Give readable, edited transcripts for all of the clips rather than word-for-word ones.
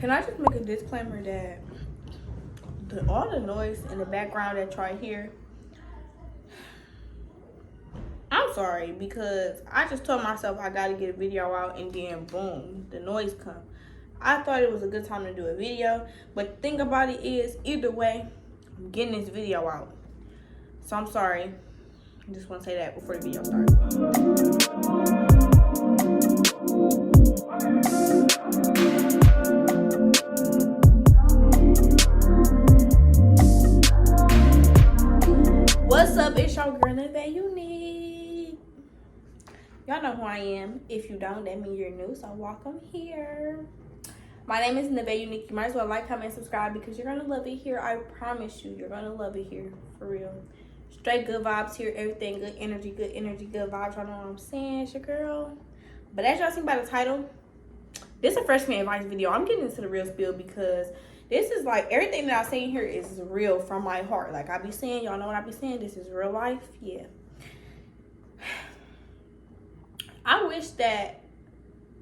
Can I just make a disclaimer that all the noise in the background that y'all hear, I'm sorry, because I just told myself I gotta get a video out, and then boom, the noise come. I thought it was a good time to do a video, but the thing about it is, either way, I'm getting this video out. So I'm sorry. I just want to say that before the video starts. What's up? It's your girl Nevaeh Unique. Y'all know who I am. If you don't, that means you're new, so welcome here. My name is Nevaeh Unique. You might as well like, comment, subscribe because you're gonna love it here. I promise you, you're gonna love it here, for real. Straight good vibes here, everything good energy, good vibes. Y'all know what I'm saying? It's your girl. But as y'all seen by the title, this is a freshman advice video. I'm getting into the real spiel because this is like everything that I'm saying here is real from my heart. Like I be saying, y'all know what I be saying. This is real life. Yeah. I wish that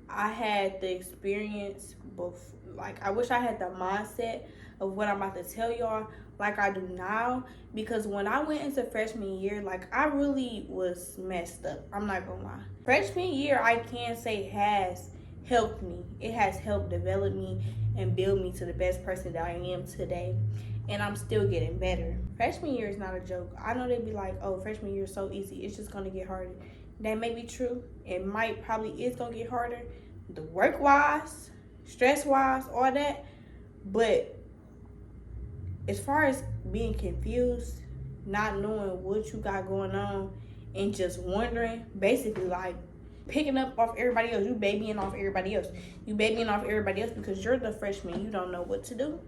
I had the experience before. Like I wish I had the mindset of what I'm about to tell y'all like I do now, because when I went into freshman year, like I really was messed up. I'm not gonna lie. Freshman year, I can say has helped me. It has helped develop me and build me to the best person that I am today, and I'm still getting better. Freshman year is not a joke. I know they'd be like, oh, freshman year is so easy, it's just gonna get harder. That may be true. It probably is gonna get harder, the work wise, stress wise, all that. But as far as being confused, not knowing what you got going on, and just wondering, basically like picking up off everybody else. You babying off everybody else. You babying off everybody else because you're the freshman. You don't know what to do.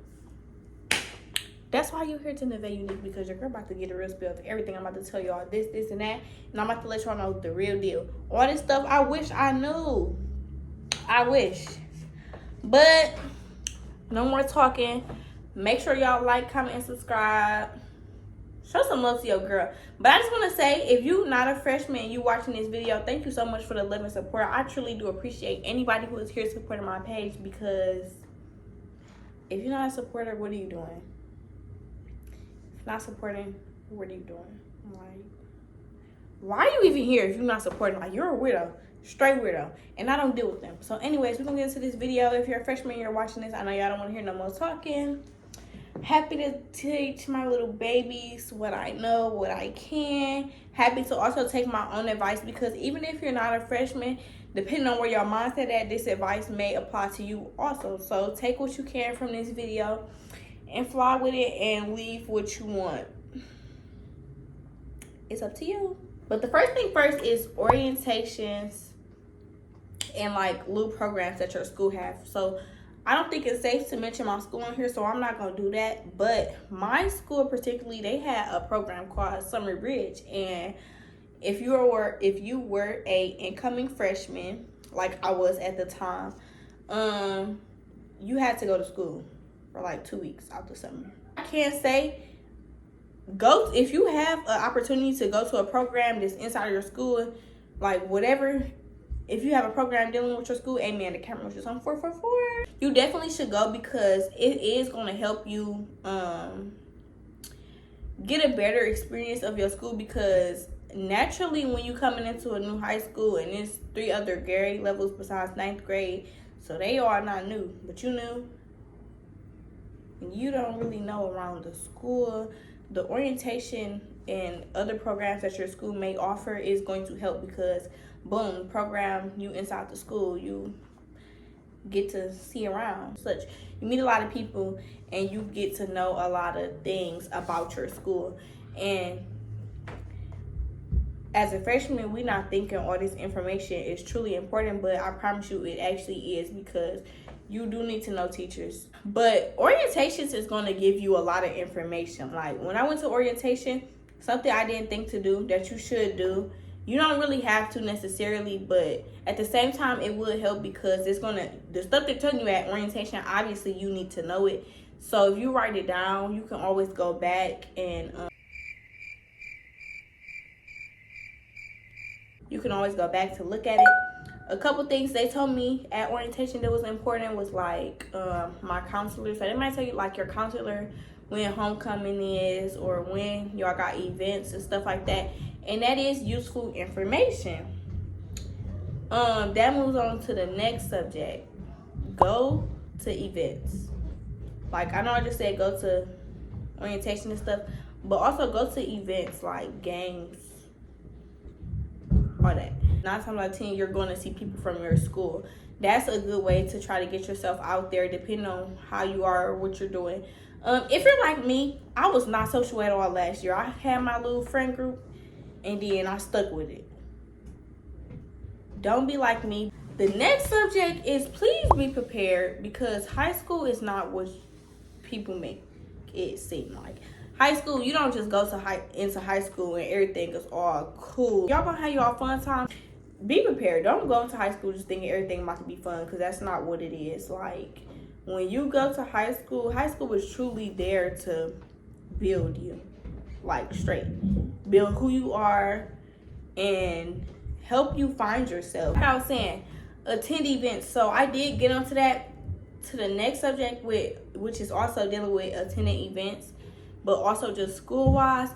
That's why you're here to Nevaeh Unique, because you're about to get a real spill of everything I'm about to tell y'all, this, and that. And I'm about to let y'all know the real deal. All this stuff I wish I knew. I wish. But no more talking. Make sure y'all like, comment, and subscribe. Show some love to your girl. But I just want to say, if you're not a freshman and you watching this video, thank you so much for the love and support. I truly do appreciate anybody who is here supporting my page, because if you're not a supporter, what are you doing? If you're not supporting, what are you doing? Like, why are you even here if you're not supporting? Like, you're a weirdo. Straight weirdo. And I don't deal with them. So anyways, we're going to get into this video. If you're a freshman and you're watching this, I know y'all don't want to hear no more talking. Happy to teach my little babies what I know, what I can. Happy to also take my own advice, because even if you're not a freshman, depending on where your mindset at, this advice may apply to you also. So take what you can from this video and fly with it and leave what you want. It's up to you. But the first thing first is orientations and like little programs that your school have. So I don't think it's safe to mention my school in here, so I'm not gonna do that. But my school particularly, they had a program called Summer Bridge, and if you were a incoming freshman, like I was at the time, you had to go to school for like 2 weeks out the summer. I can't say if you have an opportunity to go to a program that's inside of your school, like whatever. If you have a program dealing with your school, amen, the camera was just on 444. You definitely should go, because it is going to help you get a better experience of your school, because naturally when you coming into a new high school and there's 3 other grade levels besides 9th grade, so they are not new, but you knew. And you don't really know around the school. The orientation and other programs that your school may offer is going to help, because boom, program you inside the school, you get to see around such. You meet a lot of people and you get to know a lot of things about your school. And as a freshman, we're not thinking all this information is truly important, but I promise you it actually is, because you do need to know teachers. But orientations is going to give you a lot of information. Like when I went to orientation, something I didn't think to do that you should do. You don't really have to necessarily, but at the same time, it would help, because the stuff they're telling you at orientation, obviously you need to know it. So if you write it down, you can always go back and you can always go back to look at it. A couple things they told me at orientation that was important was like my counselor. So they might tell you like your counselor when homecoming is or when y'all got events and stuff like that. And that is useful information. That moves on to the next subject. Go to events. Like I know I just said go to orientation and stuff, but also go to events like games, all that. 9 times out of 10, you're going to see people from your school. That's a good way to try to get yourself out there, depending on how you are or what you're doing. If you're like me, I was not social at all last year. I had my little friend group, and then I stuck with it. Don't be like me. The next subject is please be prepared, because high school is not what people make it seem like. High school, you don't just go to into high school and everything is all cool. Y'all gonna have y'all fun time. Be prepared. Don't go into high school just thinking everything about to be fun, because that's not what it is. Like, when you go to high school is truly there to build you. Like, straight. Build who you are and help you find yourself. Like I was saying, attend events. So I did get onto that, to the next subject, which is also dealing with attending events, but also just school-wise.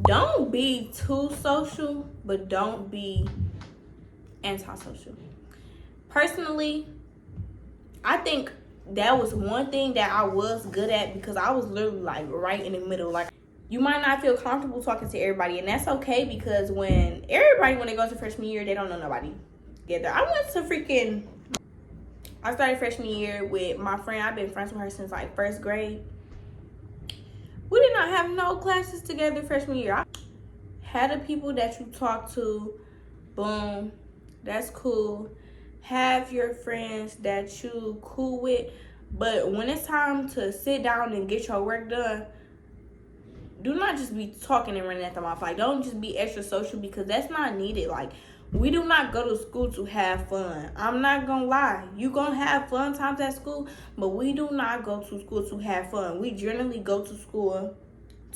Don't be too social, but don't be antisocial. Personally, I think that was one thing that I was good at, because I was literally like right in the middle. Like, you might not feel comfortable talking to everybody, and that's okay, because when they go to freshman year, they don't know nobody together. I started freshman year with my friend. I've been friends with her since like 1st grade. We did not have no classes together freshman year. I had the people that you talk to, boom, that's cool. Have your friends that you cool with, but when it's time to sit down and get your work done, do not just be talking and running at the mouth. Like, don't just be extra social, because that's not needed. Like, we do not go to school to have fun. I'm not gonna lie. You gonna have fun times at school, but we do not go to school to have fun. We generally go to school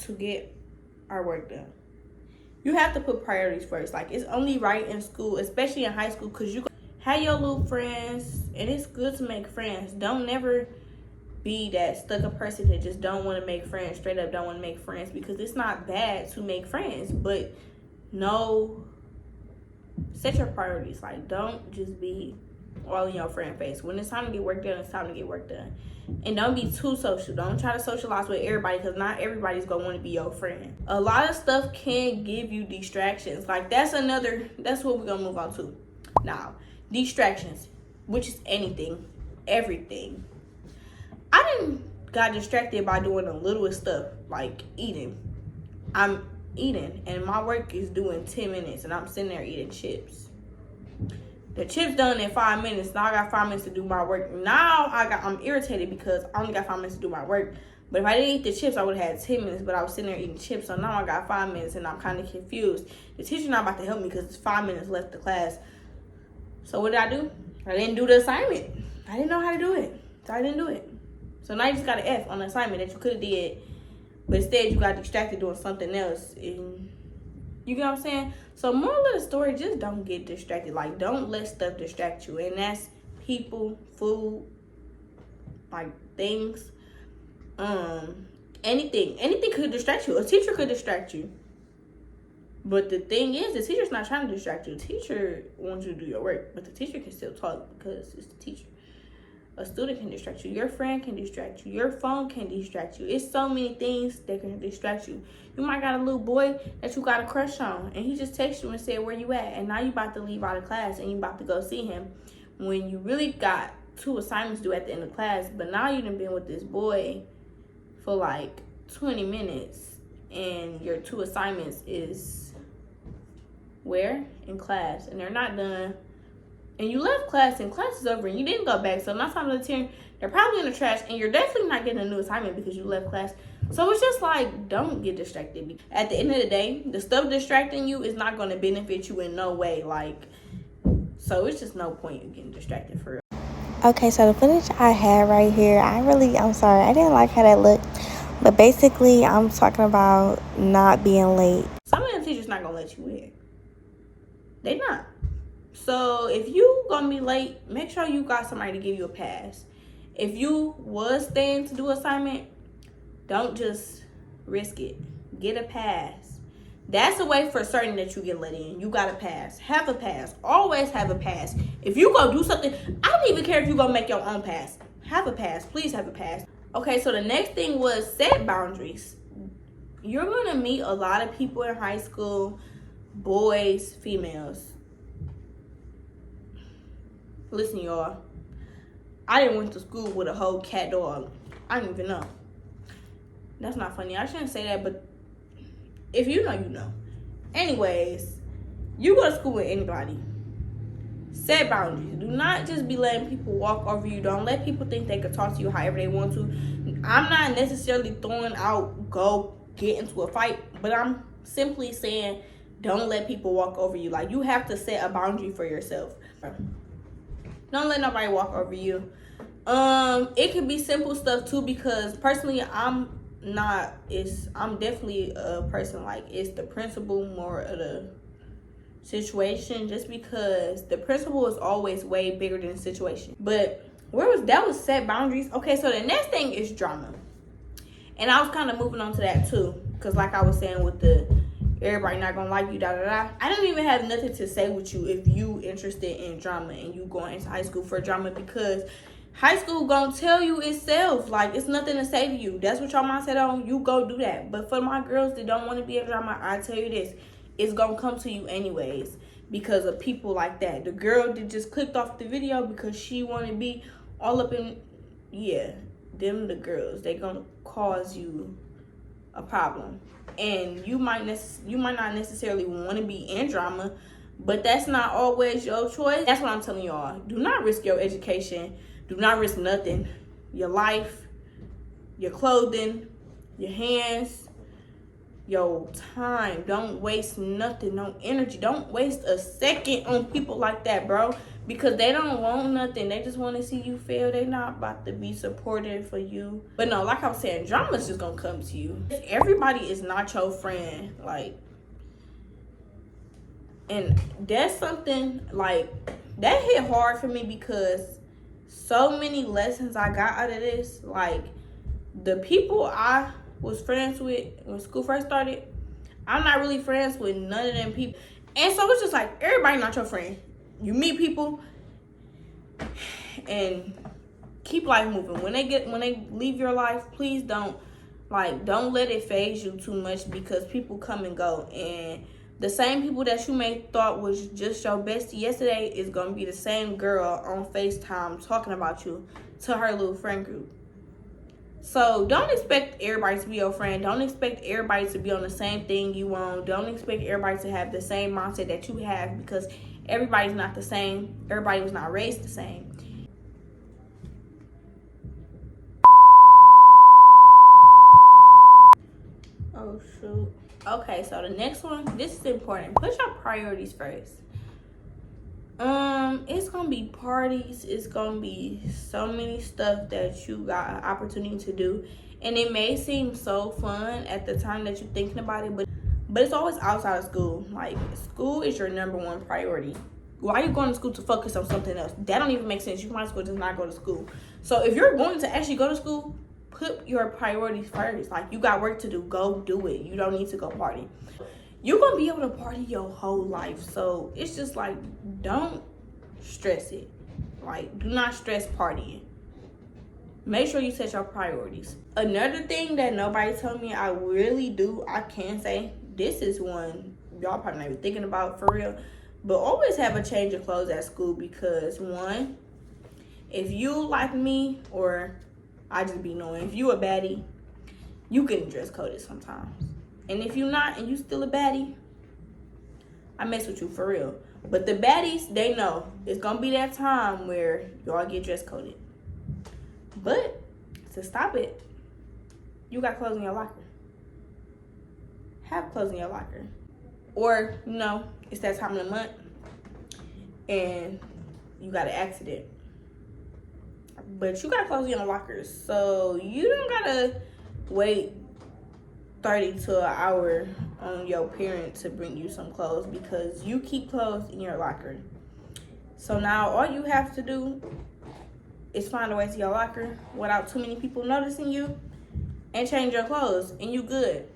to get our work done. You have to put priorities first. Like, it's only right in school, especially in high school, because you have your little friends, and it's good to make friends. Don't never be that stuck-up person that just don't want to make friends, straight up don't want to make friends, because it's not bad to make friends, but no, set your priorities. Like, don't just be all in your friend face. When it's time to get work done, it's time to get work done. And don't be too social. Don't try to socialize with everybody, because not everybody's gonna want to be your friend. A lot of stuff can give you distractions. Like, that's what we're gonna move on to now. Distractions, which is anything, everything. I didn't got distracted by doing the littlest stuff, like eating. I'm eating, and my work is due in 10 minutes, and I'm sitting there eating chips. The chips done in 5 minutes. Now I got 5 minutes to do my work. Now I'm irritated because I only got 5 minutes to do my work. But if I didn't eat the chips, I would have had 10 minutes, but I was sitting there eating chips. So now I got 5 minutes, and I'm kind of confused. The teacher's not about to help me because it's 5 minutes left to class. So what did I do? I didn't do the assignment. I didn't know how to do it, so I didn't do it. So now you just got an F on the assignment that you could have did, but instead you got distracted doing something else. And you get what I'm saying? So moral of the story, just don't get distracted. Like, don't let stuff distract you. And that's people, food, like things, anything could distract you. A teacher could distract you. But the thing is, the teacher's not trying to distract you. The teacher wants you to do your work, but the teacher can still talk because it's the teacher. A student can distract you. Your friend can distract you. Your phone can distract you. It's so many things that can distract you. You might got a little boy that you got a crush on, and he just texted you and said, where you at? And now you about to leave out of class, and you about to go see him when you really got 2 assignments due at the end of class. But now you done been with this boy for like 20 minutes, and your 2 assignments is where? In class, and they're not done. And you left class, and class is over, and you didn't go back. So 9 times out of 10, they're probably in the trash, and you're definitely not getting a new assignment because you left class. So it's just like, don't get distracted. At the end of the day, the stuff distracting you is not going to benefit you in no way. Like, so it's just no point in getting distracted for real. Okay, so the footage I had right here, I'm sorry, I didn't like how that looked. But basically, I'm talking about not being late. Some of them teachers not going to let you in. They not. So if you gonna be late, make sure you got somebody to give you a pass. If you was staying to do assignment, don't just risk it. Get a pass. That's a way for certain that you get let in. You got a pass. Have a pass. Always have a pass. If you go do something, I don't even care if you go make your own pass. Have a pass. Please have a pass. Okay, so the next thing was set boundaries. You're going to meet a lot of people in high school, boys, females. Listen, y'all. I didn't went to school with a whole cat dog. I don't even know. That's not funny. I shouldn't say that, but if you know, you know. Anyways, you go to school with anybody. Set boundaries. Do not just be letting people walk over you. Don't let people think they can talk to you however they want to. I'm not necessarily throwing out go get into a fight, but I'm simply saying don't let people walk over you. Like, you have to set a boundary for yourself. Don't let nobody walk over you. It can be simple stuff too, because personally I'm definitely a person like it's the principle more of the situation, just because the principle is always way bigger than the situation. But that was set boundaries. Okay, so the next thing is drama. And I was kind of moving on to that too, because like I was saying with the everybody not gonna like you, da da da. I don't even have nothing to say with you if you interested in drama and you going into high school for drama, because high school gonna tell you itself. Like, it's nothing to say to you. That's what your mom said on, you go do that. But for my girls that don't want to be in drama, I tell you this, it's gonna come to you anyways because of people like that. The girl that just clicked off the video because she want to be all up in, yeah, them the girls. They gonna cause you a problem. And you might not necessarily want to be in drama, but that's not always your choice. That's what I'm telling y'all. Do not risk your education. Do not risk nothing. Your life, your clothing, your hands, your time. Don't waste nothing, no energy. Don't waste a second on people like that, bro. Because they don't want nothing. They just want to see you fail. They not about to be supportive for you. But no, like I was saying, drama's just gonna come to you. Everybody is not your friend. Like, and that's something, like, that hit hard for me because so many lessons I got out of this. Like, the people I was friends with when school first started, I'm not really friends with none of them people. And so it's just like, everybody not your friend. You meet people and keep life moving. When they leave your life, please don't let it phase you too much, because people come and go, and the same people that you may thought was just your bestie yesterday is gonna be the same girl on FaceTime talking about you to her little friend group. So don't expect everybody to be your friend. Don't expect everybody to be on the same thing you on. Don't expect everybody to have the same mindset that you have, because everybody's not the same. Everybody was not raised the same. Oh, shoot. Okay, so the next one, this is important. Put your priorities first. It's gonna be parties. It's gonna be so many stuff that you got an opportunity to do. And it may seem so fun at the time that you're thinking about it, but it's always outside of school. Like, school is your number one priority. Why are you going to school to focus on something else? That don't even make sense. You might as well just not go to school. So if you're going to actually go to school, put your priorities first. Like, you got work to do, go do it. You don't need to go party. You're going to be able to party your whole life. So it's just like, don't stress it. Like, do not stress partying. Make sure you set your priorities. Another thing that nobody told me I really do, I can say, this is one y'all probably not even thinking about for real, but always have a change of clothes at school, because one, if you like me, or I just be knowing, if you a baddie, you can dress coded sometimes. And if you not, and you still a baddie, I mess with you for real. But the baddies, they know it's gonna be that time where y'all get dress coded. But to stop it, you got clothes in your locker. Have clothes in your locker. Or, you know, it's that time of the month and you got an accident, but you got clothes in your lockers, so you don't gotta wait 30 to an hour on your parent to bring you some clothes, because you keep clothes in your locker. So now all you have to do is find a way to your locker without too many people noticing you and change your clothes, and you good.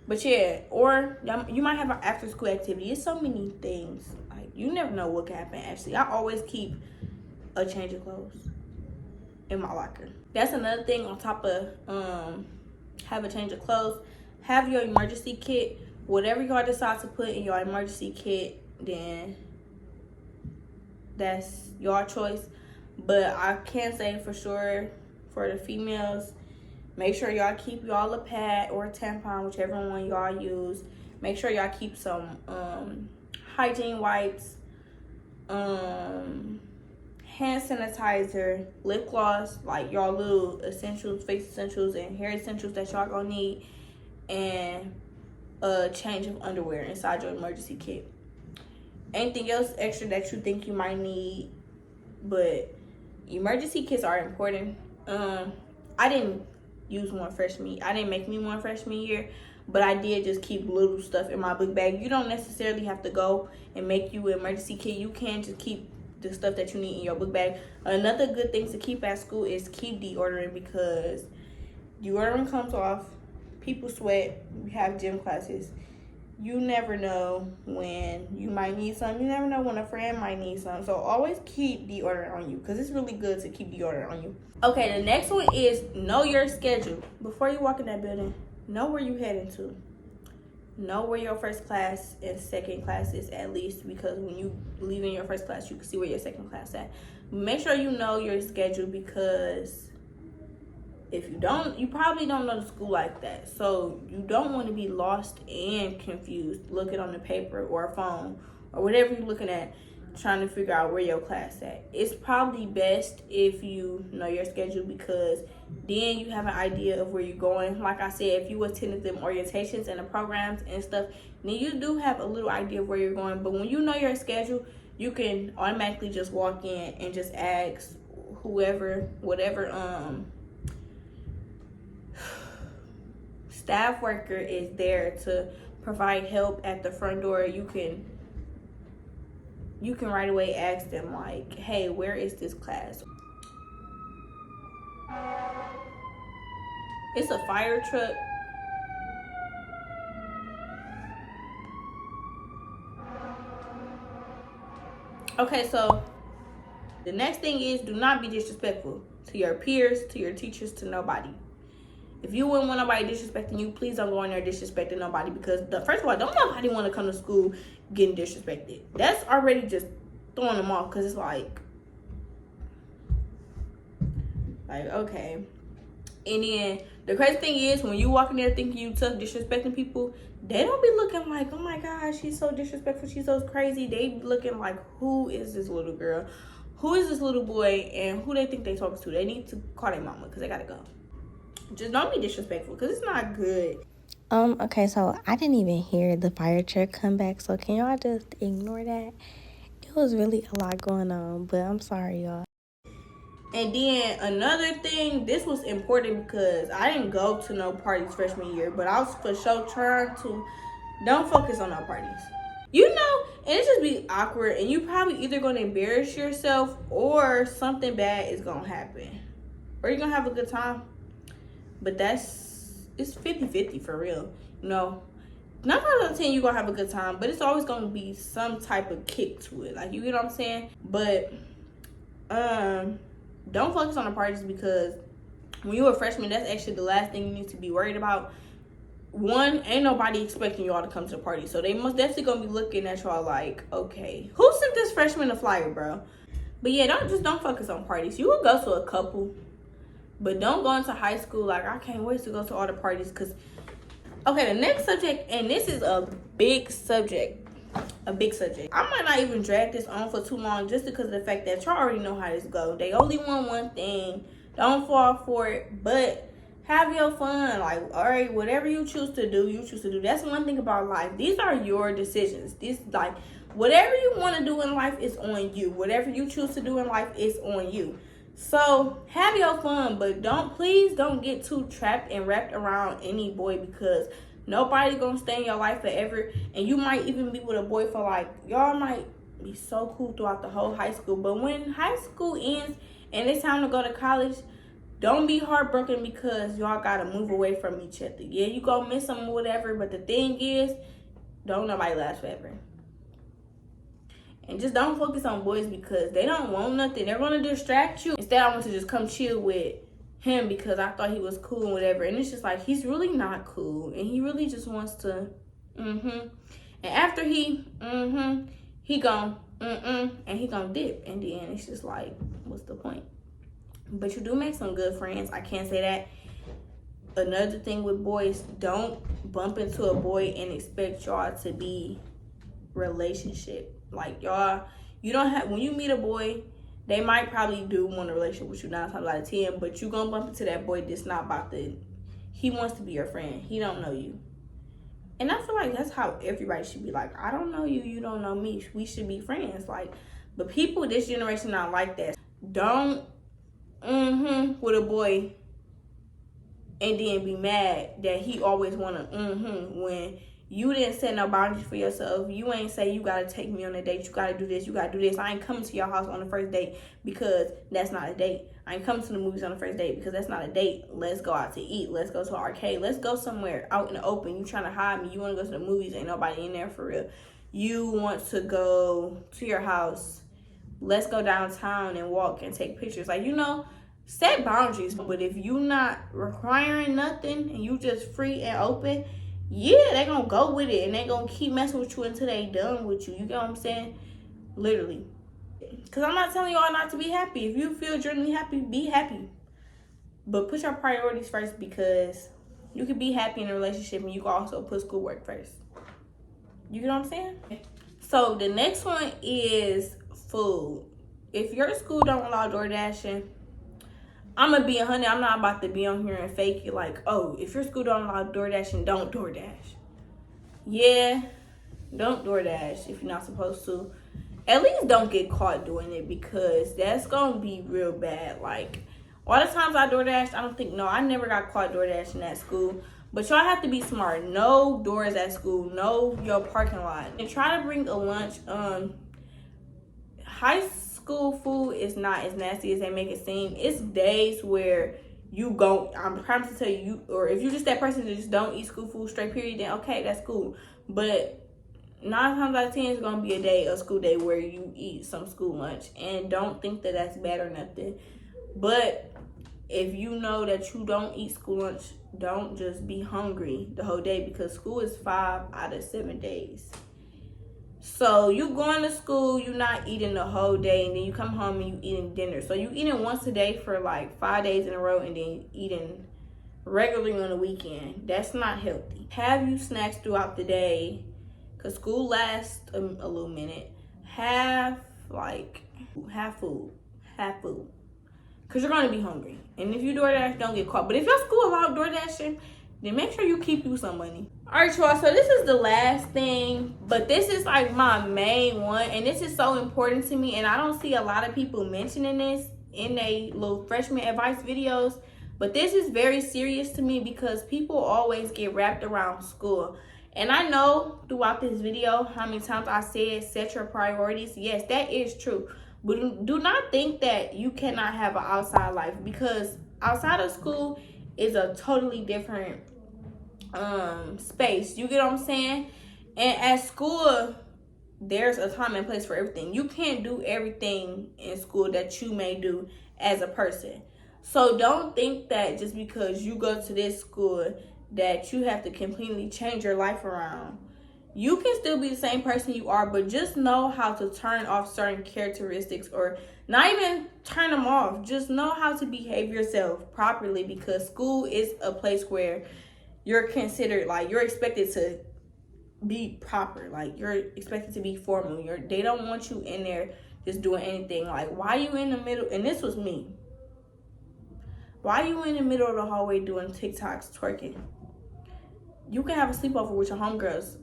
But yeah, or you might have an after school activity. It's so many things. Like, you never know what can happen. Actually, I always keep a change of clothes in my locker. That's another thing on top of have a change of clothes. Have your emergency kit. Whatever y'all decide to put in your emergency kit, then that's your choice. But I can say for sure, for the females, make sure y'all keep y'all a pad or a tampon, whichever one y'all use. Make sure y'all keep some hygiene wipes, hand sanitizer, lip gloss, like y'all little essentials, face essentials, and hair essentials that y'all gonna need, and a change of underwear inside your emergency kit. Anything else extra that you think you might need, but emergency kits are important. I didn't use one freshman. I didn't make me one freshman year, but I did just keep little stuff in my book bag. You don't necessarily have to go and make you an emergency kit. You can just keep the stuff that you need in your book bag. Another good thing to keep at school is keep deodorant, because deodorant comes off, people sweat, we have gym classes. You never know when you might need some. You never know when a friend might need some. So always keep deodorant on you, because it's really good to keep deodorant on you. Okay, the next one is know your schedule. Before you walk in that building, know where you heading to. Know where your first class and second class is, at least, because when you leave in your first class, you can see where your second class at. Make sure you know your schedule, because if you don't, you probably don't know the school like that. So you don't want to be lost and confused looking on the paper or a phone or whatever you're looking at, trying to figure out where your class at. It's probably best if you know your schedule, because then you have an idea of where you're going. Like I said, if you attended them orientations and the programs and stuff, then you do have a little idea of where you're going. But when you know your schedule, you can automatically just walk in and just ask whoever, whatever staff worker is there to provide help at the front door. You can right away ask them, like, hey, where is this class? It's a fire truck. Okay, so the next thing is, do not be disrespectful to your peers, to your teachers, to nobody. If you wouldn't want nobody disrespecting you, please don't go in there disrespecting nobody, because first of all, don't nobody want to come to school getting disrespected. That's already just throwing them off, because it's like, okay. And then the crazy thing is, when you walk in there thinking you tough, disrespecting people, they don't be looking like, oh my gosh, she's so disrespectful, she's so crazy. They be looking like, who is this little girl? Who is this little boy? And who they think they talking to? They need to call their mama, because they gotta go. Just don't be disrespectful, because it's not good. Okay, so I didn't even hear the fire truck come back, so can y'all just ignore that? It was really a lot going on, but I'm sorry, y'all. And then another thing, this was important because I didn't go to no parties freshman year, but I was for sure trying to. Don't focus on no parties. You know, and it just be awkward, and you probably either going to embarrass yourself or something bad is going to happen. Or you're going to have a good time. But it's 50-50 for real. You know, 9 times out of 10 you're going to have a good time, but it's always going to be some type of kick to it. Like, you get what I'm saying? But, don't focus on the parties, because when you're a freshman, that's actually the last thing you need to be worried about. One, ain't nobody expecting y'all to come to the party, so they most definitely gonna be looking at y'all like, okay, who sent this freshman a flyer, bro? But yeah, don't focus on parties. You will go to a couple, but don't go into high school like, I can't wait to go to all the parties. Because okay, the next subject, and this is a big subject. I might not even drag this on for too long, just because of the fact that y'all already know how this go. They only want one thing. Don't fall for it, but have your fun. Like, all right, whatever you choose to do, you choose to do. That's one thing about life. These are your decisions. Whatever you want to do in life is on you. Whatever you choose to do in life is on you. So have your fun, but please don't get too trapped and wrapped around any boy, because nobody gonna stay in your life forever. And you might even be with a boy for like, y'all might be so cool throughout the whole high school. But when high school ends and it's time to go to college, don't be heartbroken because y'all gotta move away from each other. Yeah, you gonna miss them or whatever, but the thing is, don't nobody last forever. And just don't focus on boys because they don't want nothing. They're gonna distract you. Instead, I want to just come chill with him because I thought he was cool and whatever. And it's just like, he's really not cool. And he really just wants to, And after he gon' and he gon' dip. And then it's just like, what's the point? But you do make some good friends. I can't say that. Another thing with boys, don't bump into a boy and expect y'all to be relationship. Like, y'all, you don't have, when you meet a boy, they might probably do want a relationship with you 9 times out of 10, but you gonna bump into that boy that's not about to, he wants to be your friend. He don't know you. And I feel like that's how everybody should be. Like, I don't know you, you don't know me. We should be friends. Like, but people this generation not like that. Don't with a boy and then be mad that he always wanna when you didn't set no boundaries for yourself. You ain't say you gotta take me on a date, you gotta do this, you gotta do this. I ain't coming to your house on the first date because that's not a date. I ain't coming to the movies on the first date because that's not a date. Let's go out to eat. Let's go to an arcade. Let's go somewhere out in the open. You trying to hide me. You want to go to the movies. Ain't nobody in there for real. You want to go to your house. Let's go downtown and walk and take pictures. Like, set boundaries. But if you not requiring nothing and you just free and open, yeah, they gonna go with it and they gonna keep messing with you until they done with you. You get what I'm saying? Literally. Because I'm not telling y'all not to be happy. If you feel genuinely happy, be happy. But put your priorities first, because you can be happy in a relationship and you can also put schoolwork first. You get what I'm saying? So the next one is food. If your school don't allow door dashing, I'm going to be 100. I'm not about to be on here and fake it like, oh, if your school don't allow door dashing, don't door dash. Yeah, don't door dash if you're not supposed to. At least don't get caught doing it, because that's going to be real bad. Like, all the times I DoorDashed, I never got caught DoorDashing at school. But y'all have to be smart. Know doors at school. Know your parking lot. And try to bring a lunch. High school food is not as nasty as they make it seem. It's days where I'm promised to tell you, or if you're just that person that just don't eat school food straight period, then okay, that's cool. But 9 times out of 10 is going to be a school day where you eat some school lunch. And don't think that that's bad or nothing. But if you know that you don't eat school lunch, don't just be hungry the whole day, because school is 5 out of 7 days. So you going to school, you're not eating the whole day, and then you come home and you eating dinner. So you eating once a day for like 5 days in a row, and then eating regularly on the weekend. That's not healthy. Have you snacks throughout the day, because school lasts a little minute. Have food. Because you're going to be hungry. And if you DoorDash, don't get caught. But if your school allowed DoorDashing, then make sure you keep you some money. Alright, y'all. So this is the last thing. But this is like my main one. And this is so important to me. And I don't see a lot of people mentioning this in their little freshman advice videos. But this is very serious to me, because people always get wrapped around school. And I know throughout this video how many times I said set your priorities. Yes, that is true. But do not think that you cannot have an outside life, because outside of school is a totally different space. You get what I'm saying? And at school, there's a time and place for everything. You can't do everything in school that you may do as a person. So don't think that just because you go to this school that you have to completely change your life around. You can still be the same person you are, but just know how to turn off certain characteristics, or not even turn them off. Just know how to behave yourself properly, because school is a place where you're considered, like, you're expected to be proper. Like, you're expected to be formal. They don't want you in there just doing anything. Like, why you in the middle? And this was me. Why you in the middle of the hallway doing TikToks, twerking? You can have a sleepover with your homegirls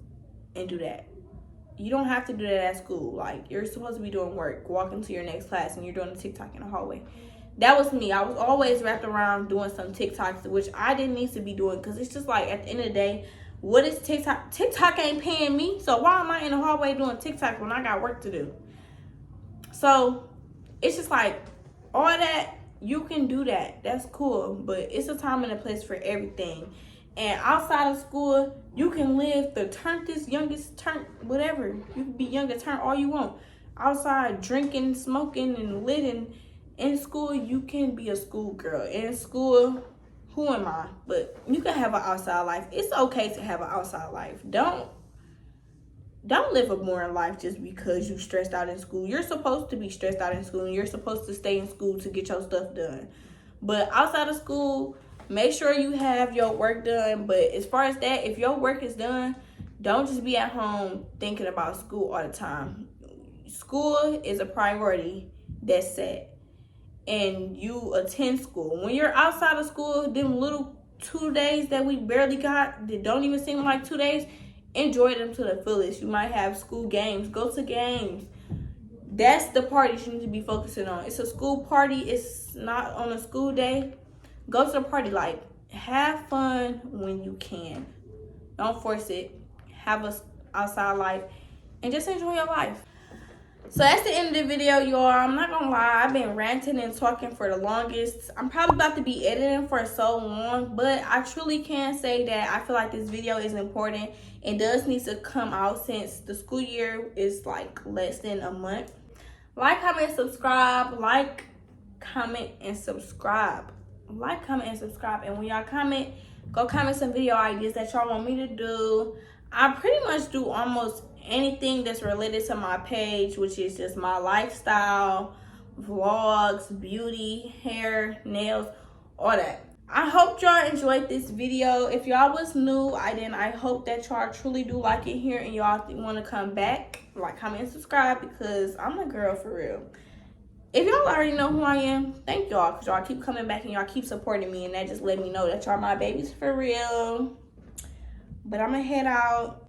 and do that. You don't have to do that at school. Like, you're supposed to be doing work, walking to your next class, and you're doing a TikTok in the hallway. That was me. I was always wrapped around doing some TikToks, which I didn't need to be doing, because it's just like, at the end of the day, What is TikTok? TikTok ain't paying me, so why am I in the hallway doing TikTok when I got work to do? So it's just like, all that, you can do that. That's cool. But it's a time and a place for everything. And outside of school, you can live the youngest turn, whatever. You can be young and turn all you want. Outside drinking, smoking, and living. In school, you can be a schoolgirl. In school, who am I? But you can have an outside life. It's okay to have an outside life. Don't live a boring life just because you stressed out in school. You're supposed to be stressed out in school, and you're supposed to stay in school to get your stuff done. But outside of school, make sure you have your work done. But as far as that, if your work is done, don't just be at home thinking about school all the time. School is a priority that's set, and you attend school. When you're outside of school, them little 2 days that we barely got, that don't even seem like 2 days, enjoy them to the fullest. You might have school games. Go to games. That's the parties you need to be focusing on. It's a school party. It's not on a school day. Go to the party. Like, have fun when you can. Don't force it. Have a outside life and just enjoy your life. So that's the end of the video, y'all. I'm not gonna lie, I've been ranting and talking for the longest. I'm probably about to be editing for so long, but I truly can say that I feel like this video is important. It does need to come out since the school year is like less than a month. Like, comment, subscribe. Like, comment, and subscribe. Like, comment, and subscribe. And when y'all comment, go comment some video ideas that y'all want me to do. I pretty much do almost anything that's related to my page, which is just my lifestyle, vlogs, beauty, hair, nails, all that. I hope y'all enjoyed this video. If y'all was new, I hope that y'all truly do like it here and y'all want to come back. Like, comment, and subscribe, because I'm a girl for real. If y'all already know who I am, thank y'all, because y'all keep coming back and y'all keep supporting me, and that just let me know that y'all my babies for real. But I'm gonna head out.